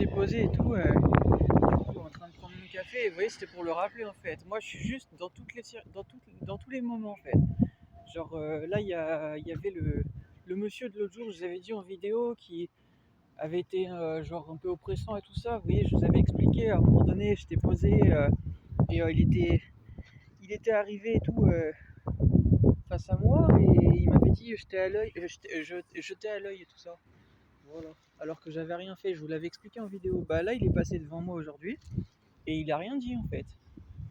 j'étais posé et tout, en train de prendre mon café, et vous voyez, c'était pour le rappeler en fait. Moi, je suis juste dans tous les moments en fait. Genre là, il y avait le monsieur de l'autre jour, je vous avais dit en vidéo, qui avait été genre un peu oppressant et tout ça. Vous voyez, je vous avais expliqué à un moment donné, j'étais posé et il était arrivé et tout face à moi et il m'avait dit jeter à l'œil, jeter à l'œil et tout ça. Voilà. Alors que j'avais rien fait, je vous l'avais expliqué en vidéo. Bah là, il est passé devant moi aujourd'hui et il a rien dit en fait.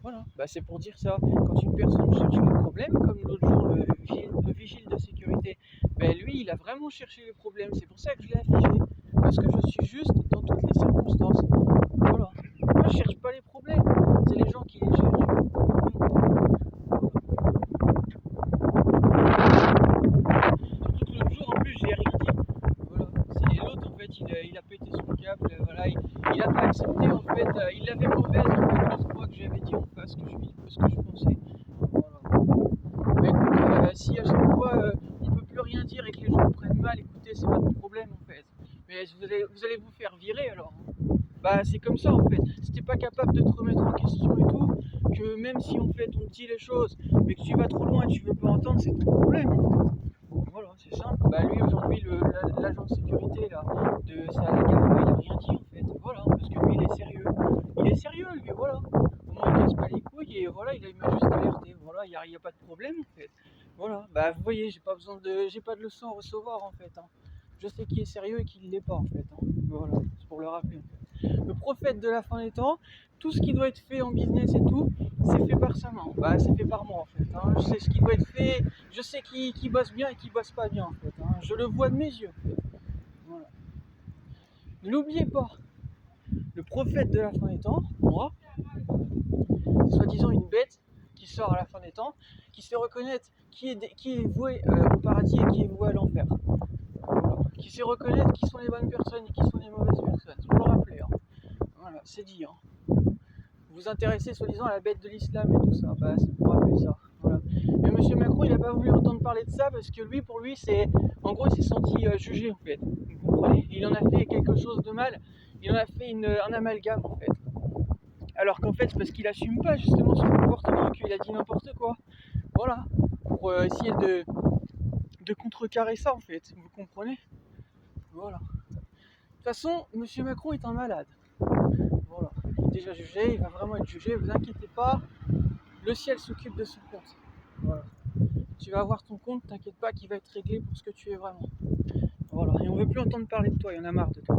Voilà, bah, c'est pour dire ça. Quand une personne cherche le problème, comme l'autre jour le vigile de sécurité, ben lui il a vraiment cherché le problème. C'est pour ça que je l'ai affiché. Parce que je suis juste dans toutes les circonstances. Voilà. Moi je cherche pas les problèmes, c'est les gens qui les cherchent. Surtout que l'autre jour en plus j'ai rien dit. Voilà. C'est l'autre en fait, il a pété son câble, voilà, il a pas accepté en fait, il l'avait mauvaise en fait l'autre fois que j'avais dit en face ce que je pensais. Voilà. Bah écoute, si à chaque fois on peut plus rien dire et que les gens me prennent mal, écoutez, c'est votre problème en fait. Mais vous allez vous faire virer alors. Bah c'est comme ça en fait. Si t'es pas capable de te remettre en question et tout, que même si en fait on te dit les choses, mais que tu vas trop loin et tu veux pas entendre, c'est ton problème en fait. Voilà, c'est simple. Bah lui aujourd'hui, l'agent de sécurité là, de ça à la gare, bah, il a rien dit en fait. Voilà, parce que lui il est sérieux. Il est sérieux lui, voilà. Au moins il casse pas les couilles et voilà, il m'a juste alerté. Voilà, y a pas de problème en fait. Voilà, bah vous voyez, j'ai pas de leçon à recevoir en fait. Hein. Je sais qui est sérieux et qui ne l'est pas en fait. Hein. Voilà, c'est pour le rappeler en fait. Le prophète de la fin des temps, tout ce qui doit être fait en business et tout, c'est fait par sa main. Bah c'est fait par moi en fait. Hein. Je sais ce qui doit être fait, je sais qui bosse bien et qui bosse pas bien en fait. Hein. Je le vois de mes yeux en fait. Voilà. Ne l'oubliez pas, le prophète de la fin des temps, moi, c'est soi-disant une bête qui sort à la fin des temps, qui sait reconnaître qui est voué au paradis et qui est voué à l'enfer. Voilà. Qui sait reconnaître qui sont les bonnes personnes et qui sont les mauvaises personnes. C'est pour le rappeler. Hein. Voilà, c'est dit. Hein. Vous vous intéressez soi-disant à la bête de l'islam et tout ça, bah c'est pour rappeler ça. Voilà. Mais M. Macron, il n'a pas voulu entendre parler de ça parce que lui, pour lui, en gros, il s'est senti jugé en fait. Vous comprenez? Il en a fait quelque chose de mal. Il en a fait un amalgame en fait. Alors qu'en fait, c'est parce qu'il assume pas justement son comportement qu'il a dit n'importe quoi. Voilà. Pour essayer de contrecarrer ça en fait. Vous comprenez? Voilà. De toute façon, M. Macron est un malade. Voilà. Il est déjà jugé, il va vraiment être jugé, vous inquiétez pas. Le ciel s'occupe de son compte. Voilà. Tu vas avoir ton compte, t'inquiète pas qu'il va être réglé pour ce que tu es vraiment. Voilà. Et on veut plus entendre parler de toi, il y en a marre de toi.